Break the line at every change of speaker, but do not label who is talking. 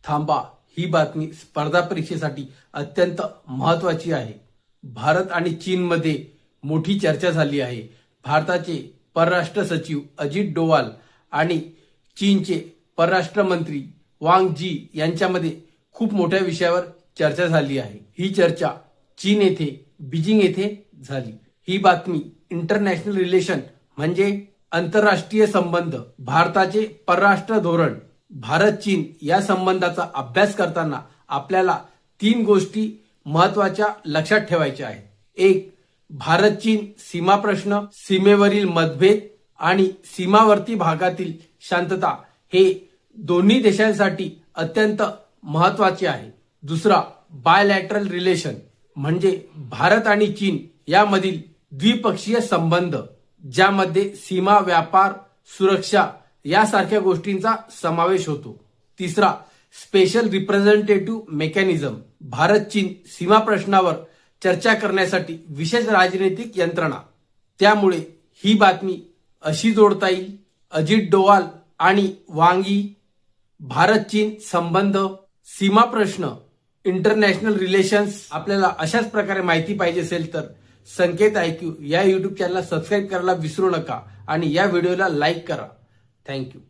थांबा, ही बातमी स्पर्धा परीक्षेसाठी अत्यंत महत्त्वाची आहे. भारत आणि चीनमध्ये मोठी चर्चा झाली आहे. भारताचे परराष्ट्र सचिव अजित डोवाल आणि चीनचे परराष्ट्र मंत्री वांग जी यांच्यामध्ये खूप मोठ्या विषयावर चर्चा झाली आहे. ही चर्चा चीन येथे बीजिंग येथे झाली. ही बातमी इंटरनॅशनल रिलेशन म्हणजे आंतरराष्ट्रीय संबंध, भारताचे परराष्ट्र धोरण, भारत चीन या संबंधाचा अभ्यास करताना आपल्याला 3 गोष्टी महत्त्वाच्या लक्षात ठेवायच्या आहेत. एक, भारत चीन सीमा प्रश्न, सीमेवरील मतभेद आणि सीमावर्ती भागातील शांतता हे दोन्ही देशांसाठी अत्यंत महत्त्वाचे आहे. दुसरा, बायलॅटरल रिलेशन म्हणजे भारत आणि चीन यामधील द्विपक्षीय संबंध, ज्यामध्ये सीमा, व्यापार, सुरक्षा यासारख्या गोष्टींचा समावेश होतो. तिसरा, स्पेशल रिप्रेझेंटेटिव्ह मेकॅनिझम, भारत चीन सीमा प्रश्नावर चर्चा करण्यासाठी विशेष राजनैतिक यंत्रणा. त्यामुळे ही बातमी अशी जोडता येईल: अजित डोवाल आणि वांग यी, भारत चीन संबंध, सीमा प्रश्न, इंटरनॅशनल रिलेशन्स. आपल्याला अशाच प्रकारे माहिती पाहिजे असेल तर संकेत IQ या YouTube चॅनलला सबस्क्राईब करायला विसरू नका आणि या व्हिडिओला लाईक करा. थँक्यू.